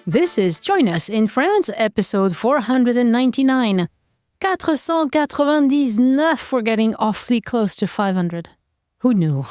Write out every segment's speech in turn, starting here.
This is Join Us in France, episode 499. 499, we're getting awfully close to 500. Who knew?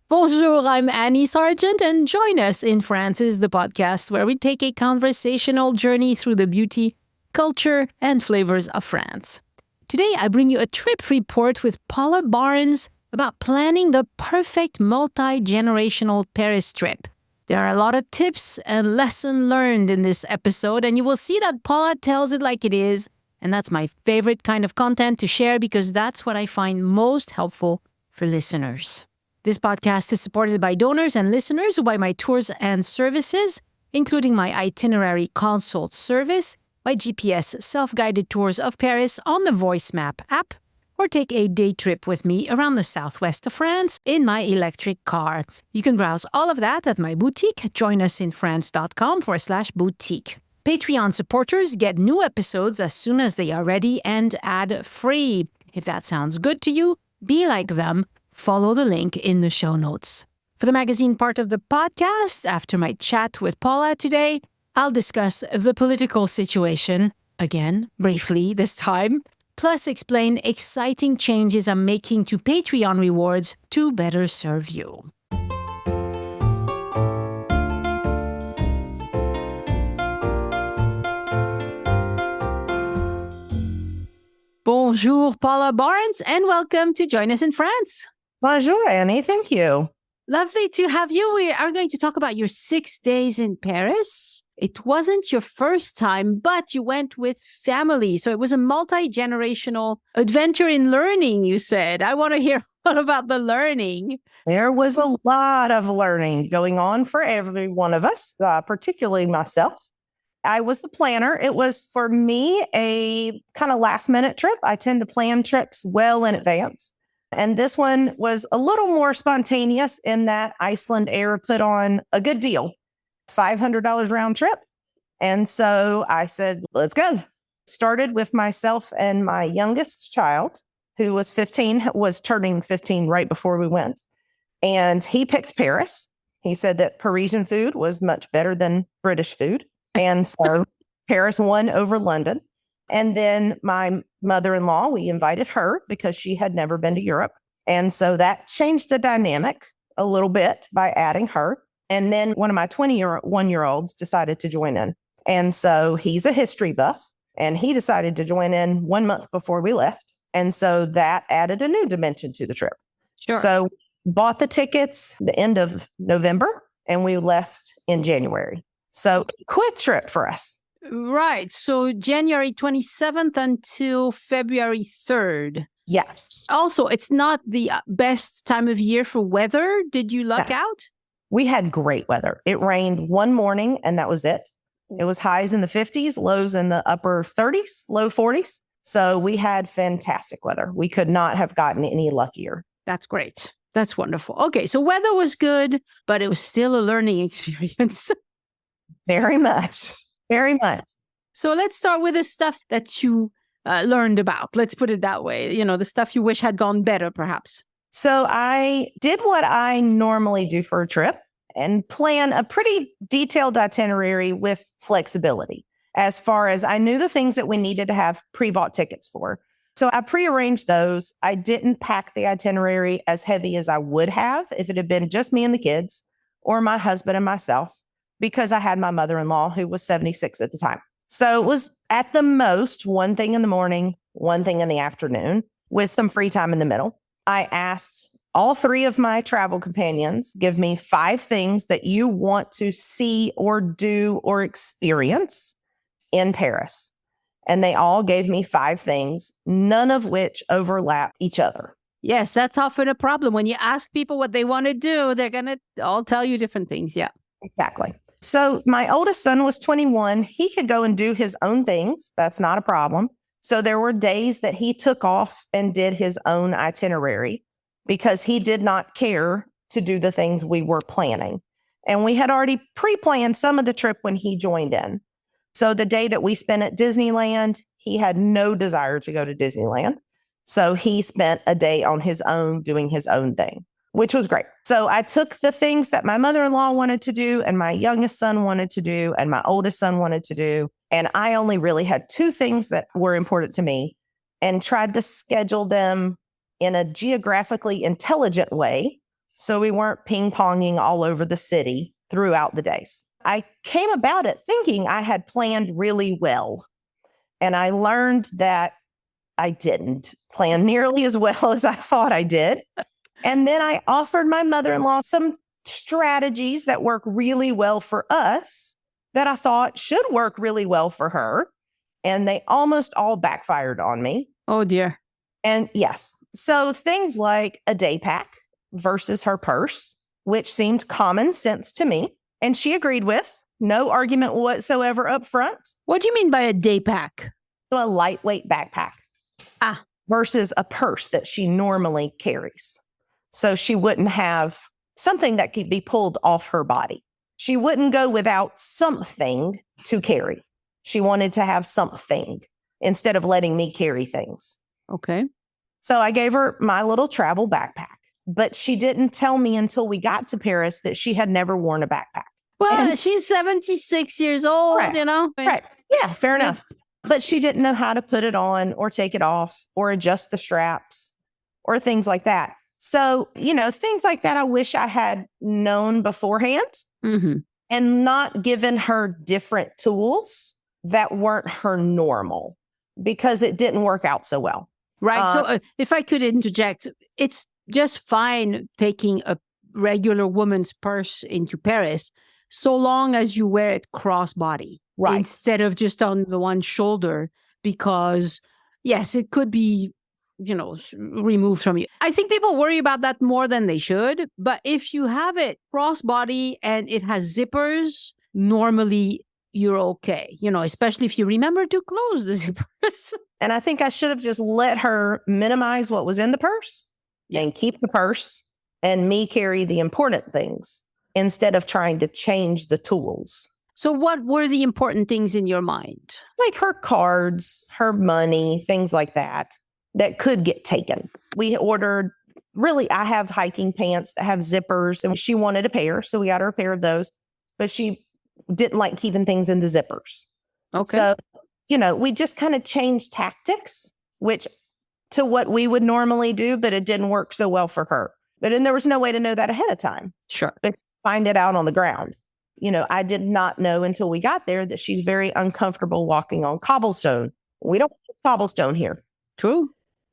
Bonjour, I'm Annie Sargent, and Join Us in France is the podcast where we take a conversational journey through the beauty, culture, and flavors of France. Today, I bring you a trip report with Paula Barnes about planning the perfect multi-generational Paris trip. There are a lot of tips and lessons learned in this episode, and you will see that Paula tells it like it is, and that's my favorite kind of content to share because that's what I find most helpful for listeners. This podcast is supported by donors and listeners who buy my tours and services, including my itinerary consult service, my GPS self-guided tours of Paris on the Voice Map app, or take a day trip with me around the southwest of France in my electric car. You can browse all of that at my boutique, joinusinfrance.com/boutique. Patreon supporters get new episodes as soon as they are ready and ad-free. If that sounds good to you, be like them. Follow the link in the show notes. For the magazine part of the podcast, after my chat with Paula today, I'll discuss the political situation, again, briefly this time, plus explain exciting changes I'm making to Patreon rewards to better serve you. Bonjour, Paula Barnes, and welcome to Join Us in France. Bonjour, Annie. Thank you. Lovely to have you. We are going to talk about your 6 days in Paris. It wasn't your first time, but you went with family. So it was a multi-generational adventure in learning, you said. I want to hear all about the learning. There was a lot of learning going on for every one of us, particularly myself. I was the planner. It was, for me, a kind of last-minute trip. I tend to plan trips well in advance. And this one was a little more spontaneous in that Iceland Air put on a good deal, $500 round trip. And so I said, let's go. Started with myself and my youngest child, who was 15, was turning 15 right before we went. And he picked Paris. He said that Parisian food was much better than British food. And so Paris won over London. And then my mother-in-law, we invited her because she had never been to Europe. And so that changed the dynamic a little bit by adding her. And then one of my 21-year-olds decided to join in. And so he's a history buff, and he decided to join in 1 month before we left. And so that added a new dimension to the trip. Sure. So bought the tickets the end of November, and we left in January. So quick trip for us. Right. So January 27th until February 3rd. Yes. Also, it's not the best time of year for weather. Did you luck out? We had great weather. It rained one morning and that was it. It was highs in the 50s, lows in the upper 30s, low 40s. So we had fantastic weather. We could not have gotten any luckier. That's great. That's wonderful. Okay. So weather was good, but it was still a learning experience. Very much. Very much. So let's start with the stuff that you learned about. Let's put it that way. You know, the stuff you wish had gone better, perhaps. So I did what I normally do for a trip and plan a pretty detailed itinerary with flexibility. As far as I knew the things that we needed to have pre-bought tickets for. So I prearranged those. I didn't pack the itinerary as heavy as I would have if it had been just me and the kids or my husband and myself, because I had my mother-in-law who was 76 at the time. So it was at the most one thing in the morning, one thing in the afternoon with some free time in the middle. I asked all 3 of my travel companions, give me 5 things that you want to see or do or experience in Paris. And they all gave me 5 things, none of which overlap each other. Yes, that's often a problem. When you ask people what they want to do, they're going to all tell you different things. Yeah. Exactly. So my oldest son was 21. He could go and do his own things. That's not a problem. So there were days that he took off and did his own itinerary because he did not care to do the things we were planning. And we had already pre-planned some of the trip when he joined in. So the day that we spent at Disneyland, he had no desire to go to Disneyland. So he spent a day on his own doing his own thing. which was great. So I took the things that my mother-in-law wanted to do and my youngest son wanted to do and my oldest son wanted to do. And I only really had two things that were important to me and tried to schedule them in a geographically intelligent way so we weren't ping-ponging all over the city throughout the days. I came about it thinking I had planned really well. And I learned that I didn't plan nearly as well as I thought I did. And then I offered my mother-in-law some strategies that work really well for us that I thought should work really well for her. And they almost all backfired on me. Oh, dear. And yes, so things like a day pack versus her purse, which seemed common sense to me. And she agreed with, no argument whatsoever up front. What do you mean by a day pack? A lightweight backpack versus a purse that she normally carries. So she wouldn't have something that could be pulled off her body. She wouldn't go without something to carry. She wanted to have something instead of letting me carry things. Okay. So I gave her my little travel backpack, but she didn't tell me until we got to Paris that she had never worn a backpack. Well, she's 76 years old, Correct. you know? Correct. Yeah, fair enough. But she didn't know how to put it on or take it off or adjust the straps or things like that. So, things like that I wish I had known beforehand and not given her different tools that weren't her normal because it didn't work out so well. Right. So if I could interject, it's just fine taking a regular woman's purse into Paris so long as you wear it crossbody. Right. Instead of just on the one shoulder, because yes, it could be, removed from you. I think people worry about that more than they should. But if you have it crossbody and it has zippers, normally you're okay, especially if you remember to close the zippers. And I think I should have just let her minimize what was in the purse and keep the purse and me carry the important things instead of trying to change the tools. So what were the important things in your mind? Like her cards, her money, things like that could get taken. We ordered, I have hiking pants that have zippers and she wanted a pair. So we got her a pair of those, but she didn't like keeping things in the zippers. Okay. So, we just kind of changed tactics, which to what we would normally do, but it didn't work so well for her. But then there was no way to know that ahead of time. Sure. But find it out on the ground. I did not know until we got there that she's very uncomfortable walking on cobblestone. We don't have cobblestone here. True.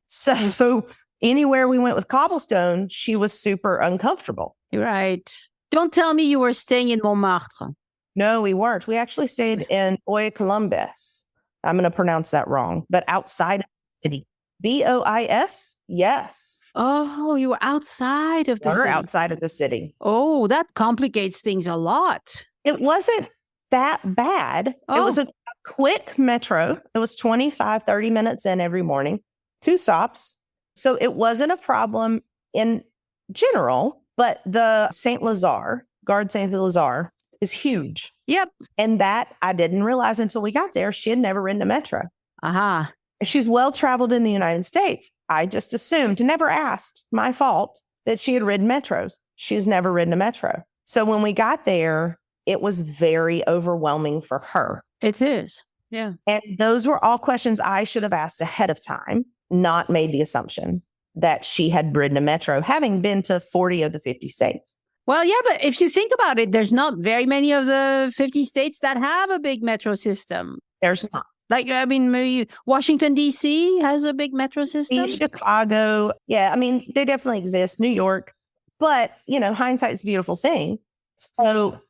So anywhere we went with cobblestone, she was super uncomfortable. Right. Don't tell me you were staying in Montmartre. No, we weren't. We actually stayed in Catacombs. I'm going to pronounce that wrong, but outside of the city. Bois? Yes. Oh, you were outside of the city. We're outside of the city. Oh, that complicates things a lot. It wasn't that bad. It was a quick metro. It was 25, 30 minutes in every morning, 2 stops. So it wasn't a problem in general, but the Gare Saint-Lazare is huge. Yep. And that I didn't realize until we got there. She had never ridden a metro. Aha. She's well traveled in the United States. I just assumed, never asked, my fault, that she had ridden metros. She's never ridden a metro. So when we got there, it was very overwhelming for her. It is. Yeah. And those were all questions I should have asked ahead of time, not made the assumption that she had ridden a metro, having been to 40 of the 50 states. Well, yeah, but if you think about it, there's not very many of the 50 states that have a big metro system. There's not. Maybe Washington, D.C. has a big metro system. Chicago. Yeah, they definitely exist. New York. But, hindsight's a beautiful thing. So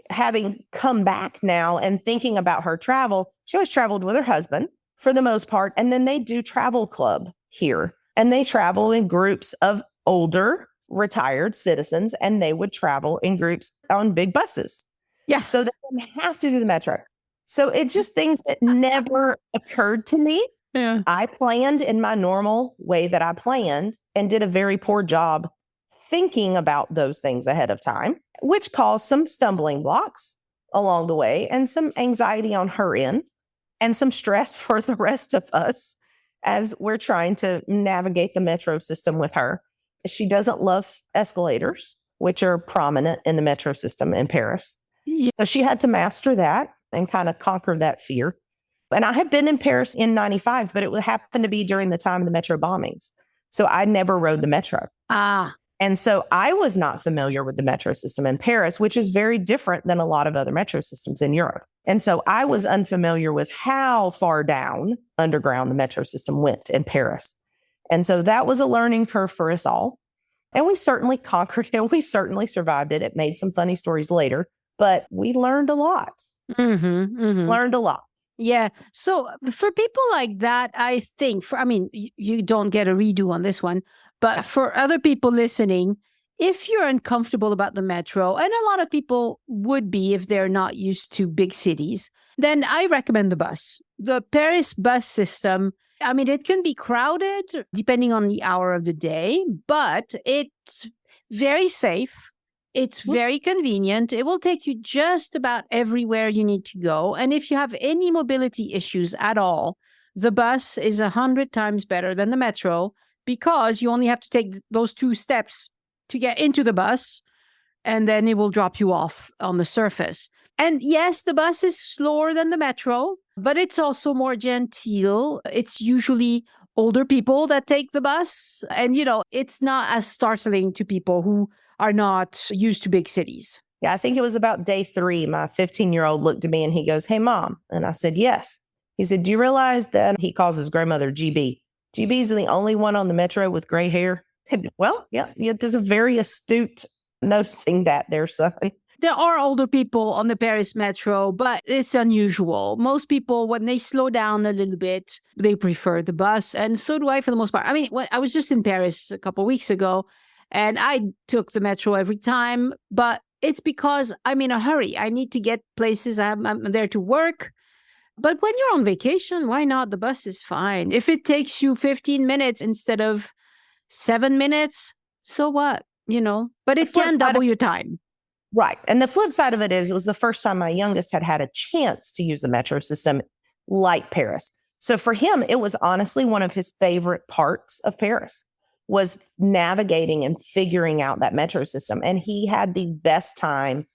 having come back now and thinking about her travel, she always traveled with her husband for the most part. And then they do travel club here. And they travel in groups of older retired citizens. And they would travel in groups on big buses. Yeah. So they didn't have to do the metro. So it's just things that never occurred to me. Yeah. I planned in my normal way that I planned and did a very poor job thinking about those things ahead of time, which caused some stumbling blocks along the way and some anxiety on her end and some stress for the rest of us as we're trying to navigate the metro system with her. She doesn't love escalators, which are prominent in the metro system in Paris. Yeah. So she had to master that and kind of conquer that fear. And I had been in Paris in 95, but it happened to be during the time of the metro bombings. So I never rode the metro. Ah. And so I was not familiar with the metro system in Paris, which is very different than a lot of other metro systems in Europe. And so I was unfamiliar with how far down underground the metro system went in Paris. And so that was a learning curve for us all. And we certainly conquered it. We certainly survived it. It made some funny stories later, but we learned a lot. Learned a lot. Yeah. So for people like that, I think, you don't get a redo on this one, but for other people listening, if you're uncomfortable about the metro, and a lot of people would be if they're not used to big cities, then I recommend the bus. The Paris bus system, it can be crowded depending on the hour of the day, but it's very safe. It's very convenient. It will take you just about everywhere you need to go. And if you have any mobility issues at all, the bus is 100 times better than the metro because you only have to take those 2 steps to get into the bus, and then it will drop you off on the surface. And yes, the bus is slower than the metro, but it's also more genteel. It's usually older people that take the bus. And, it's not as startling to people who are not used to big cities. Yeah, I think it was about day 3. My 15-year-old looked at me and he goes, "Hey, Mom." And I said, "Yes." He said, "Do you realize that," he calls his grandmother GB. GB's the only one on the metro with gray hair. Well, yeah, there's a very astute noticing that there, son. There are older people on the Paris metro, but it's unusual. Most people, when they slow down a little bit, they prefer the bus. And so do I for the most part. When I was just in Paris a couple of weeks ago, and I took the metro every time, but it's because I'm in a hurry. I need to get places. I'm there to work. But when you're on vacation, why not? The bus is fine. If it takes you 15 minutes instead of 7 minutes, so what? But it can double your time. Right. And the flip side of it is, it was the first time my youngest had a chance to use the metro system like Paris. So for him, it was honestly one of his favorite parts of Paris, was navigating and figuring out that metro system. And he had the best time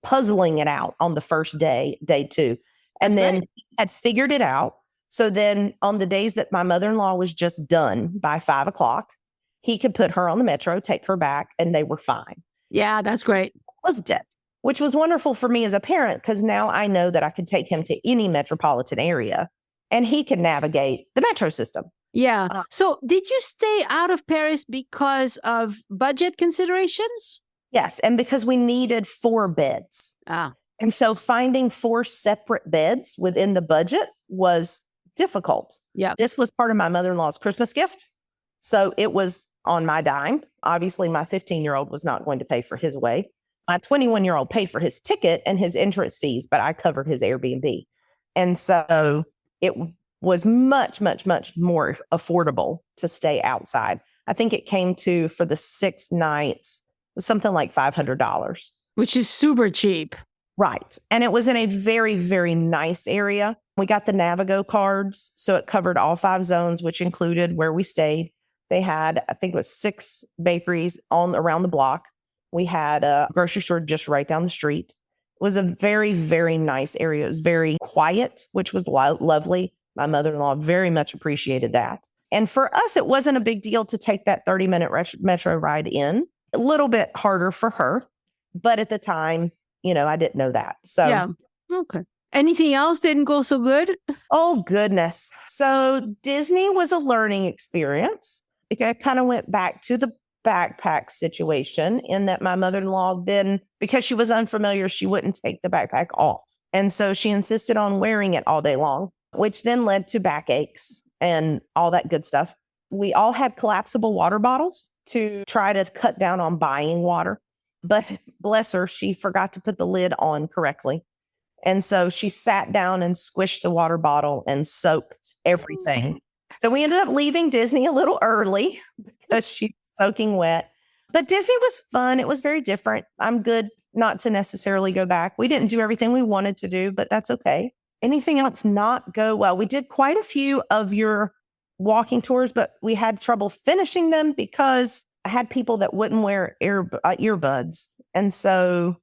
puzzling it out on the first day 2. And then he had figured it out. So then on the days that my mother-in-law was just done by 5 o'clock, he could put her on the metro, take her back, and they were fine. Yeah, that's great. Loved it, which was wonderful for me as a parent, because now I know that I could take him to any metropolitan area and he can navigate the metro system. Yeah. So did you stay out of Paris because of budget considerations? Yes. And because we needed 4 beds. And so finding 4 separate beds within the budget was difficult. Yeah. This was part of my mother-in-law's Christmas gift. So it was on my dime. Obviously, my 15-year-old was not going to pay for his way. My 21-year-old paid for his ticket and his entrance fees, but I covered his Airbnb. And so it was much, much, much more affordable to stay outside. I think it came to, for the 6 nights, was something like $500. Which is super cheap. Right. And it was in a very, very nice area. We got the Navigo cards, so it covered all 5 zones, which included where we stayed. They had, I think it was 6 bakeries around the block. We had a grocery store just right down the street. It was a very, very nice area. It was very quiet, which was lovely. My mother-in-law very much appreciated that. And for us, it wasn't a big deal to take that 30-minute metro ride in. A little bit harder for her. But at the time, I didn't know that. So, yeah. Okay. Anything else didn't go so good? Oh, goodness. So Disney was a learning experience. I kind of went back to the backpack situation, in that my mother-in-law then, because she was unfamiliar, she wouldn't take the backpack off. And so she insisted on wearing it all day long, which then led to backaches and all that good stuff. We all had collapsible water bottles to try to cut down on buying water. But bless her, she forgot to put the lid on correctly. And so she sat down and squished the water bottle and soaked everything. So we ended up leaving Disney a little early because she was soaking wet. But Disney was fun. It was very different. I'm good not to necessarily go back. We didn't do everything we wanted to do, but that's okay. Anything else not go well? We did quite a few of your walking tours, but we had trouble finishing them because I had people that wouldn't wear earbuds. And so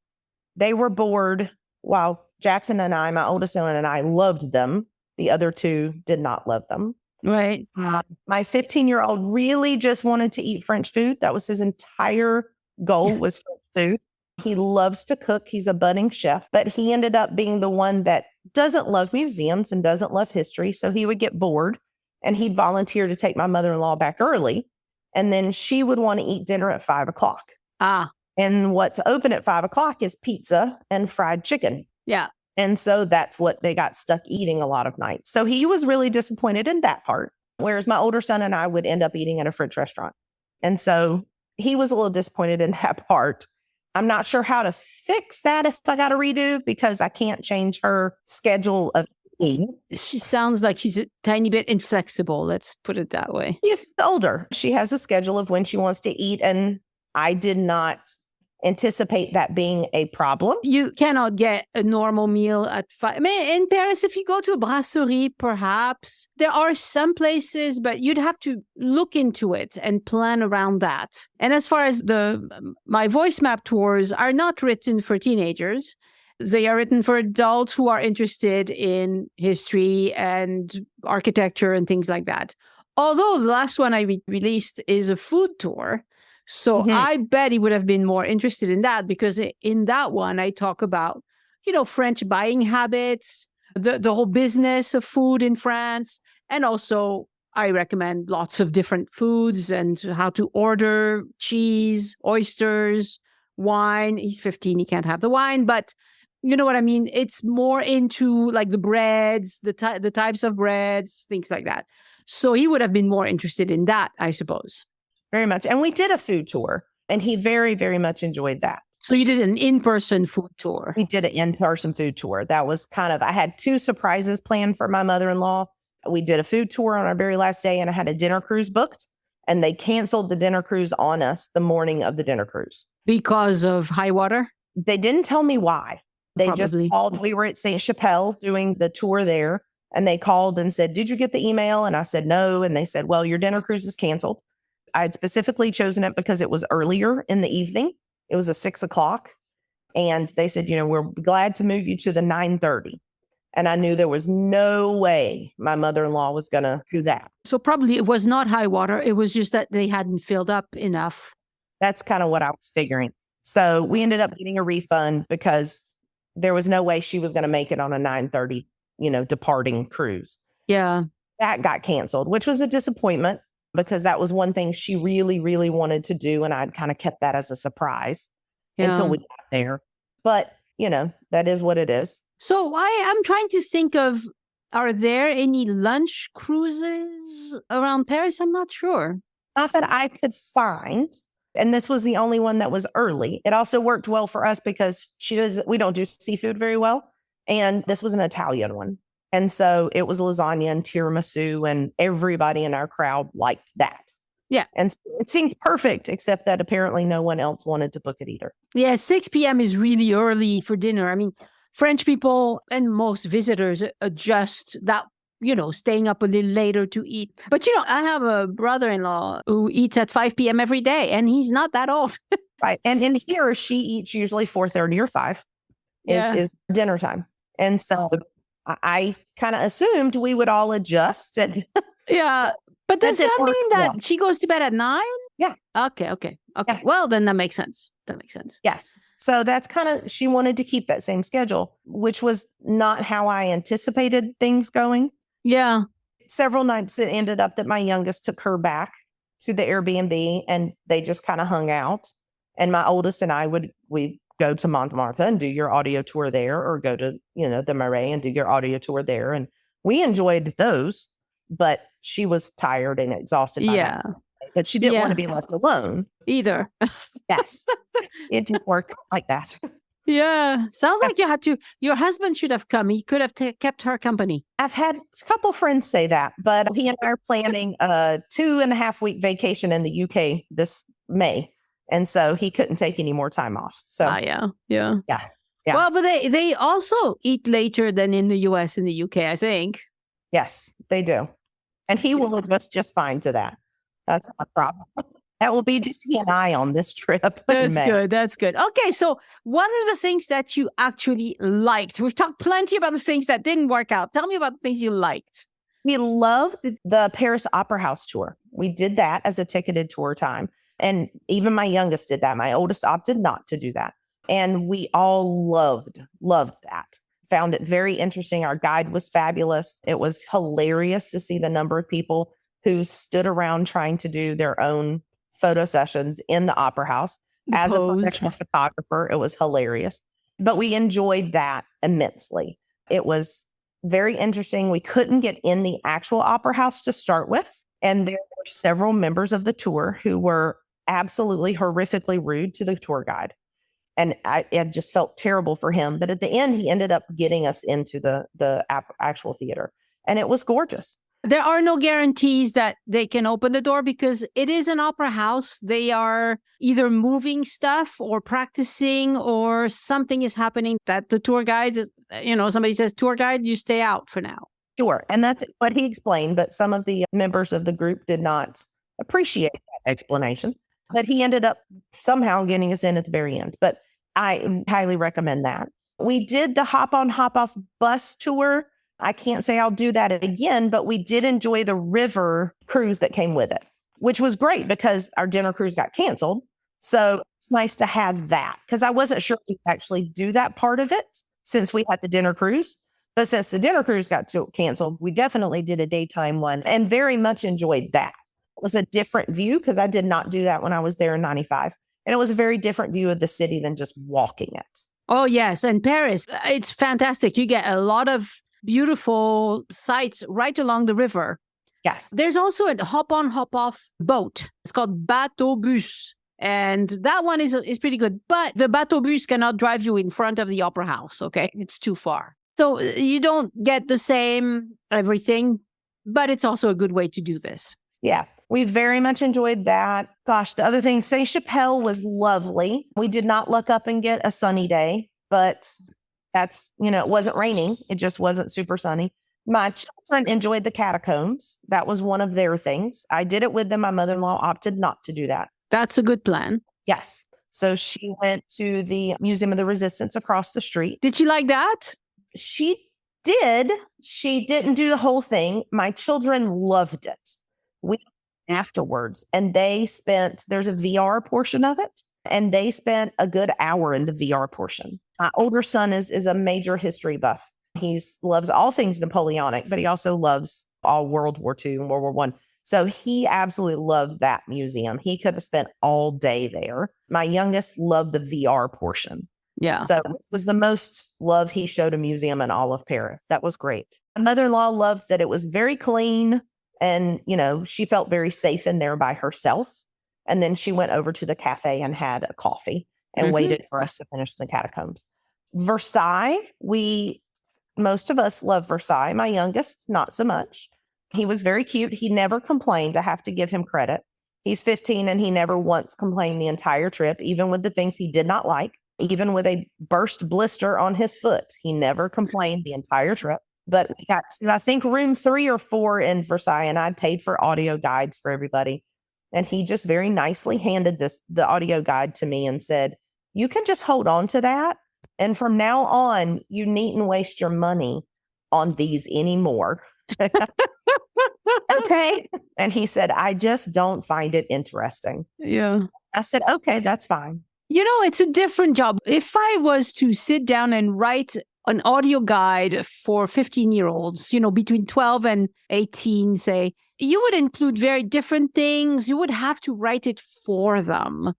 they were bored while Jackson and I, my oldest son and I, loved them. The other two did not love them. Right. My 15-year-old really just wanted to eat French food. That was his entire goal, was French food. He loves to cook. He's a budding chef, but he ended up being the one that doesn't love museums and doesn't love history. So he would get bored and he'd volunteer to take my mother-in-law back early. And then she would want to eat dinner at 5:00. And what's open at 5:00 is pizza and fried chicken. Yeah. And so that's what they got stuck eating a lot of nights. So he was really disappointed in that part. Whereas my older son and I would end up eating at a French restaurant. And so he was a little disappointed in that part. I'm not sure how to fix that if I got to redo, because I can't change her schedule of eating. She sounds like she's a tiny bit inflexible. Let's put it that way. She's older. She has a schedule of when she wants to eat. And I did not anticipate that being a problem. You cannot get a normal meal at 5. I mean, in Paris, if you go to a brasserie, perhaps there are some places, but you'd have to look into it and plan around that. And as far as my voice map tours are not written for teenagers. They are written for adults who are interested in history and architecture and things like that. Although the last one I released is a food tour. So I bet he would have been more interested in that, because in that one, I talk about, French buying habits, the whole business of food in France. And also I recommend lots of different foods and how to order cheese, oysters, wine. He's 15. He can't have the wine, but you know what I mean? It's more into like the breads, the types of breads, things like that. So he would have been more interested in that, I suppose. Very much. And we did a food tour and he very, very much enjoyed that. So you did an in-person food tour. We did an in-person food tour. That was I had 2 surprises planned for my mother-in-law. We did a food tour on our very last day and I had a dinner cruise booked, and they canceled the dinner cruise on us the morning of the dinner cruise. Because of high water? They didn't tell me why. They Probably. Just called. We were at Sainte-Chapelle doing the tour there, and they called and said, "Did you get the email?" And I said, "No." And they said, "Well, your dinner cruise is canceled." I had specifically chosen it because it was earlier in the evening. It was a 6:00. And they said, "We're glad to move you to the 9:30. And I knew there was no way my mother-in-law was going to do that. So probably it was not high water. It was just that they hadn't filled up enough. That's kind of what I was figuring. So we ended up getting a refund because there was no way she was going to make it on a 9:30, departing cruise. Yeah. So that got canceled, which was a disappointment because that was one thing she really, really wanted to do. And I'd kind of kept that as a surprise until we got there. But, that is what it is. So I'm trying to think of, are there any lunch cruises around Paris? I'm not sure. Not that I could find. And this was the only one that was early. It also worked well for us because we don't do seafood very well. And this was an Italian one. And so it was lasagna and tiramisu, and everybody in our crowd liked that. Yeah. And it seemed perfect, except that apparently no one else wanted to book it either. Yeah, 6 p.m. is really early for dinner. I mean, French people and most visitors adjust that, staying up a little later to eat. But, I have a brother-in-law who eats at 5 p.m. every day, and he's not that old. Right. And in here, she eats usually 4:30 or 5 is dinner time. And so I kind of assumed we would all adjust. And yeah. But does that mean that she goes to bed at 9? Yeah. Okay. Yeah. Well, then that makes sense. Yes. So that's she wanted to keep that same schedule, which was not how I anticipated things going. Yeah. Several nights it ended up that my youngest took her back to the Airbnb and they just kind of hung out. And my oldest and I we'd go to Montmartre and do your audio tour there, or go to, the Marais and do your audio tour there. And we enjoyed those, but she was tired and exhausted by that. But she didn't want to be left alone either. Yes. It just worked like that. Yeah. Sounds like your husband should have come. He could have kept her company. I've had a couple friends say that, but he and I are planning a 2.5-week vacation in the UK this May. And so he couldn't take any more time off. So yeah. Well, but they also eat later than in the US and the UK, I think. Yes, they do. And he will adjust just fine to that. That's not a problem. That will be just he and I on this trip in That's May. good. That's good. Okay, so what are the things that you actually liked? We've talked plenty about the things that didn't work out. Tell me about the things you liked. We loved the Paris Opera House tour. We did that as a ticketed tour time. And even my youngest did that. My oldest opted not to do that. And we all loved that. Found it very interesting. Our guide was fabulous. It was hilarious to see the number of people who stood around trying to do their own photo sessions in the opera house. As a professional photographer, it was hilarious. But we enjoyed that immensely. It was very interesting. We couldn't get in the actual opera house to start with. And there were several members of the tour who were absolutely horrifically rude to the tour guide. And I just felt terrible for him. But at the end, he ended up getting us into the actual theater. And it was gorgeous. There are no guarantees that they can open the door because it is an opera house. They are either moving stuff or practicing or something is happening that the tour guide, somebody says, tour guide, you stay out for now. Sure. And that's what he explained. But some of the members of the group did not appreciate that explanation. But he ended up somehow getting us in at the very end. But I highly recommend that. We did the hop on, hop off bus tour. I can't say I'll do that again, but we did enjoy the river cruise that came with it, which was great because our dinner cruise got canceled. So it's nice to have that because I wasn't sure we could actually do that part of it since we had the dinner cruise. But since the dinner cruise got canceled, we definitely did a daytime one and very much enjoyed that. It was a different view because I did not do that when I was there in 95. And it was a very different view of the city than just walking it. Oh, yes. And Paris, it's fantastic. You get a lot of beautiful sights right along the river. Yes. There's also a hop on, hop off boat. It's called bateau bus. And that one is pretty good. But the bateau bus cannot drive you in front of the opera house. Okay. It's too far. So you don't get the same everything, but it's also a good way to do this. Yeah. We very much enjoyed that. Gosh, the other thing, Sainte-Chapelle was lovely. We did not luck up and get a sunny day, but that's, it wasn't raining. It just wasn't super sunny. My children enjoyed the Catacombs. That was one of their things. I did it with them. My mother-in-law opted not to do that. That's a good plan. Yes. So she went to the Museum of the Resistance across the street. Did she like that? She did. She didn't do the whole thing. My children loved it. We afterwards, and there's a VR portion of it, and they spent a good hour in the VR portion. My older son is a major history buff. He loves all things Napoleonic, but he also loves all World War II and World War I. So he absolutely loved that museum. He could have spent all day there. My youngest loved the VR portion. Yeah. So it was the most love he showed a museum in all of Paris. That was great. My mother-in-law loved that it was very clean. And, she felt very safe in there by herself. And then she went over to the cafe and had a coffee and waited for us to finish the Catacombs. Versailles, most of us love Versailles. My youngest, not so much. He was very cute. He never complained. I have to give him credit. He's 15 and he never once complained the entire trip, even with the things he did not like, even with a burst blister on his foot. He never complained the entire trip. But we got to, I think, room 3 or 4 in Versailles, and I paid for audio guides for everybody. And he just very nicely handed the audio guide to me and said, you can just hold on to that. And from now on, you needn't waste your money on these anymore. Okay. And he said, I just don't find it interesting. Yeah. I said, okay, that's fine. It's a different job. If I was to sit down and write an audio guide for 15-year-olds, between 12 and 18, say, you would include very different things. You would have to write it for them.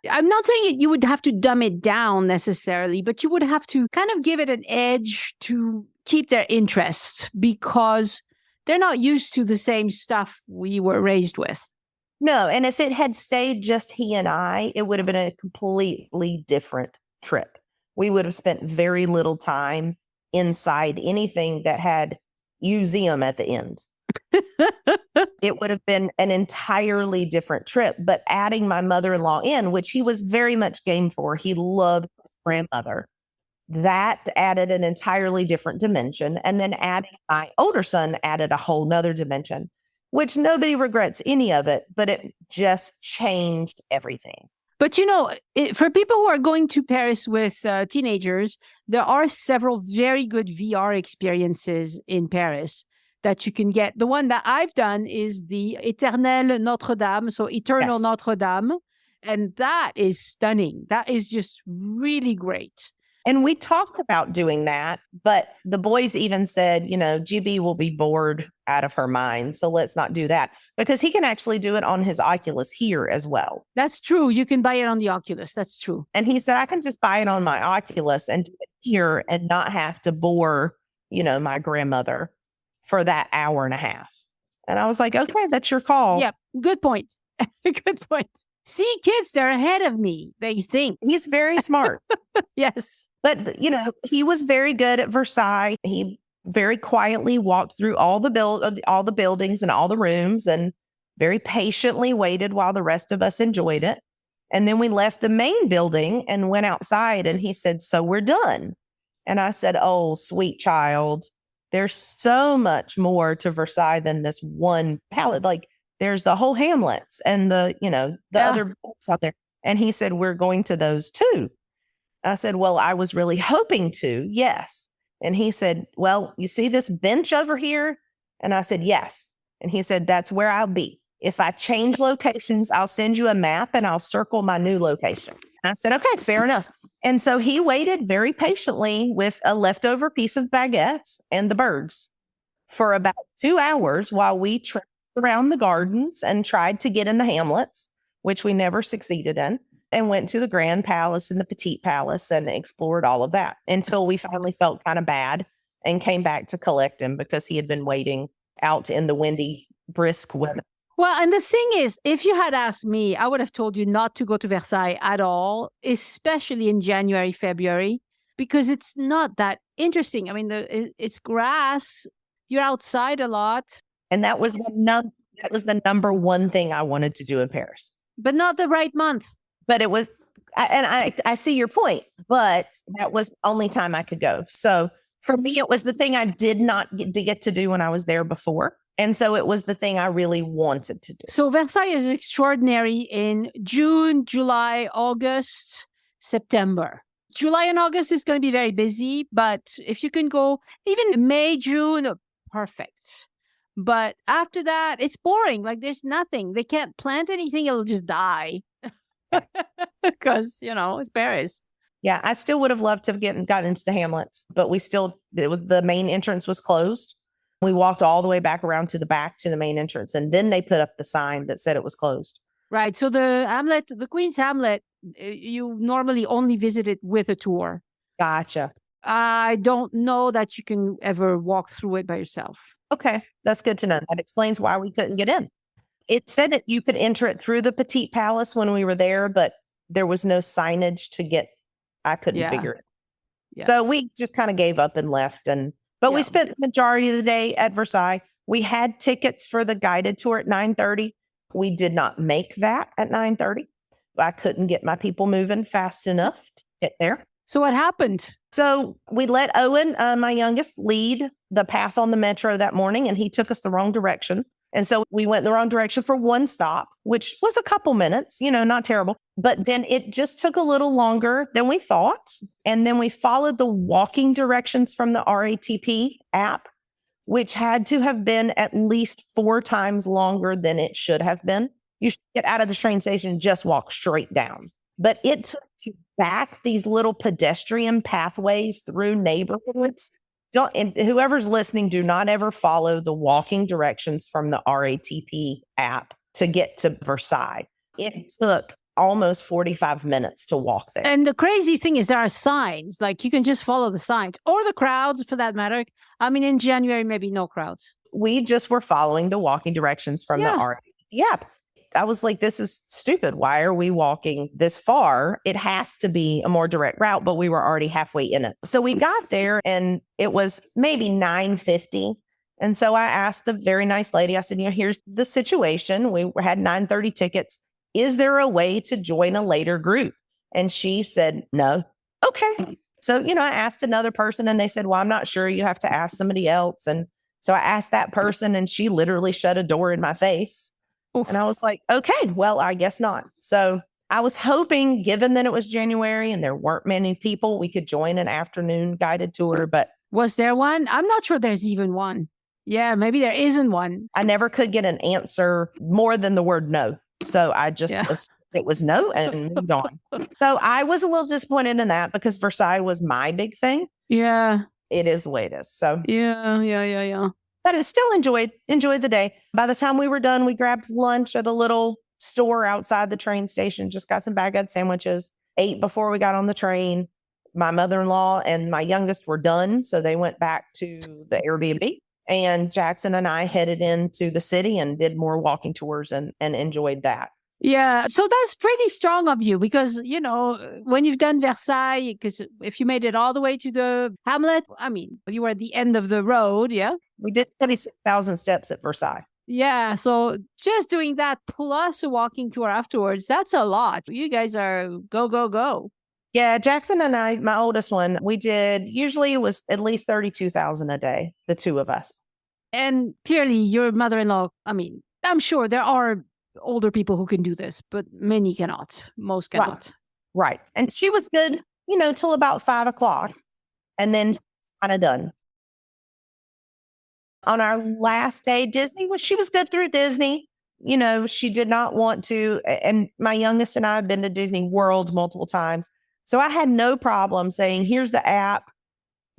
I'm not saying you would have to dumb it down necessarily, but you would have to kind of give it an edge to keep their interest because they're not used to the same stuff we were raised with. No, and if it had stayed just he and I, it would have been a completely different trip. We would have spent very little time inside anything that had museum at the end. It would have been an entirely different trip, but adding my mother-in-law in, which he was very much game for, he loved his grandmother. That added an entirely different dimension. And then adding my older son added a whole nother dimension. which nobody regrets any of it, but it just changed everything. But for people who are going to Paris with teenagers, there are several very good VR experiences in Paris that you can get. The one that I've done is the Éternelle Notre Dame, so Eternal Yes. Notre Dame. And that is stunning. That is just really great. And we talked about doing that, but the boys even said, GB will be bored out of her mind. So let's not do that, because he can actually do it on his Oculus here as well. That's true. You can buy it on the Oculus. That's true. And he said, I can just buy it on my Oculus and do it here and not have to bore, my grandmother for that hour and a half. And I was like, okay, that's your call. Yeah, good point. Good point. See, kids, they're ahead of me, they think. He's very smart. Yes. But, he was very good at Versailles. He very quietly walked through all the buildings and all the rooms and very patiently waited while the rest of us enjoyed it. And then we left the main building and went outside, and he said, so we're done. And I said, oh, sweet child, there's so much more to Versailles than this one palette. Like, there's the whole Hamlets and the other books out there. And he said, we're going to those too. I said, well, I was really hoping to. Yes. And he said, well, you see this bench over here? And I said, yes. And he said, that's where I'll be. If I change locations, I'll send you a map and I'll circle my new location. I said, okay, fair enough. And so he waited very patiently with a leftover piece of baguettes and the birds for about 2 hours while we tramped around the gardens and tried to get in the Hamlets, which we never succeeded in, and went to the Grand Palace and the Petite Palace and explored all of that until we finally felt kind of bad and came back to collect him because he had been waiting out in the windy, brisk weather. Well, and the thing is, if you had asked me, I would have told you not to go to Versailles at all, especially in January, February, because it's not that interesting. I mean, it's grass. You're outside a lot. And that was the number one thing I wanted to do in Paris. But not the right month. But it was, I see your point, but that was only time I could go. So for me, it was the thing I did not get to do when I was there before. And so it was the thing I really wanted to do. So Versailles is extraordinary in June, July, August, September. July and August is going to be very busy, but if you can go even May, June, perfect. But after that, it's boring. Like there's nothing. They can't plant anything. It'll just die because, it's Paris. Yeah, I still would have loved to have gotten into the Hamlets, but the main entrance was closed. We walked all the way back around to the back to the main entrance, and then they put up the sign that said it was closed. Right. So the Queen's Hamlet, you normally only visit it with a tour. Gotcha. I don't know that you can ever walk through it by yourself. Okay, that's good to know. That explains why we couldn't get in. It said that you could enter it through the Petite Palace when we were there, but there was no signage to get. I couldn't figure it. Yeah. So we just kind of gave up and left. But we spent the majority of the day at Versailles. We had tickets for the guided tour at 9:30. We did not make that at 9:30. I couldn't get my people moving fast enough to get there. So what happened? So we let Owen, my youngest, lead the path on the metro that morning, and he took us the wrong direction. And so we went the wrong direction for one stop, which was a couple minutes, not terrible. But then it just took a little longer than we thought. And then we followed the walking directions from the RATP app, which had to have been at least 4 times longer than it should have been. You should get out of the train station and just walk straight down. But it took you back these little pedestrian pathways through neighborhoods. And whoever's listening, do not ever follow the walking directions from the RATP app to get to Versailles. It took almost 45 minutes to walk there. And the crazy thing is there are signs, like you can just follow the signs or the crowds for that matter. I mean, in January, maybe no crowds. We just were following the walking directions from the RATP app. I was like, this is stupid. Why are we walking this far? It has to be a more direct route, but we were already halfway in it. So we got there and it was maybe 9:50. And so I asked the very nice lady, I said, here's the situation. We had 9:30 tickets. Is there a way to join a later group? And she said, no. Okay. So, I asked another person and they said, well, I'm not sure. You have to ask somebody else. And So I asked that person and she literally shut a door in my face. Oof. And I was like, okay, well, I guess not. So I was hoping, given that it was January and there weren't many people, we could join an afternoon guided tour, but Was there one? I'm not sure there's even one. Yeah, maybe there isn't one. I never could get an answer more than the word no. So I just assumed it was no and moved on. So I was a little disappointed in that because Versailles was my big thing. Yeah. It is the way it is. So Yeah. but I still enjoyed the day. By the time we were done, we grabbed lunch at a little store outside the train station, just got some baguette sandwiches, ate before we got on the train. My mother-in-law and my youngest were done, so they went back to the Airbnb. And Jackson and I headed into the city and did more walking tours and enjoyed that. Yeah. So that's pretty strong of you because, when you've done Versailles, because if you made it all the way to the Hamlet, I mean, you were at the end of the road. Yeah. We did 26,000 steps at Versailles. Yeah. So just doing that plus a walking tour afterwards, that's a lot. You guys are go. Yeah. Jackson and I, my oldest one, usually it was at least 32,000 a day, the two of us. And clearly your mother-in-law, I mean, I'm sure there are older people who can do this, but many cannot. Most cannot. Right. And she was good, till about 5 o'clock. And then kind of done. On our last day, she was good through Disney. She did not want to. And my youngest and I have been to Disney World multiple times. So I had no problem saying, here's the app.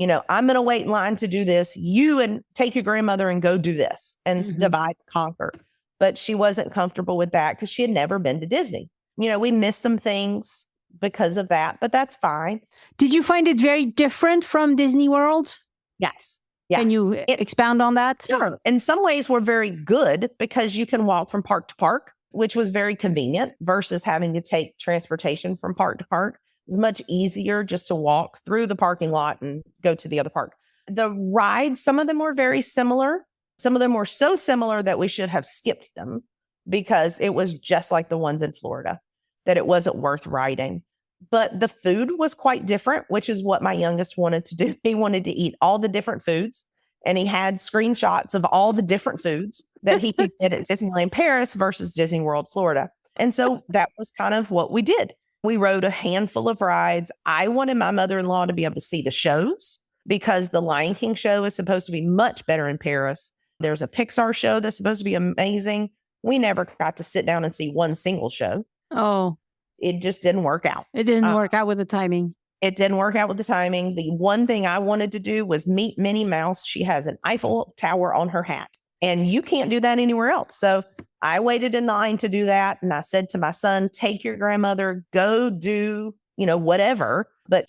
I'm going to wait in line to do this. You and take your grandmother and go do this and divide and conquer. But she wasn't comfortable with that because she had never been to Disney. We missed some things because of that, but that's fine. Did you find it very different from Disney World? Yes. Yeah. Can you expound on that? Sure. In some ways, we're very good because you can walk from park to park, which was very convenient versus having to take transportation from park to park. It was much easier just to walk through the parking lot and go to the other park. The rides, some of them were very similar. Some of them were so similar that we should have skipped them because it was just like the ones in Florida, that it wasn't worth riding. But the food was quite different, which is what my youngest wanted to do. He wanted to eat all the different foods, and he had screenshots of all the different foods that he could get at Disneyland Paris versus Disney World Florida. And so that was kind of what we did. We rode a handful of rides. I wanted my mother-in-law to be able to see the shows because the Lion King show is supposed to be much better in Paris. There's a Pixar show that's supposed to be amazing. We never got to sit down and see one single show. Oh. It just didn't work out. It didn't work out with the timing. It didn't work out with the timing. The one thing I wanted to do was meet Minnie Mouse. She has an Eiffel Tower on her hat, and you can't do that anywhere else. So I waited in line to do that. And I said to my son, take your grandmother, go do, whatever. But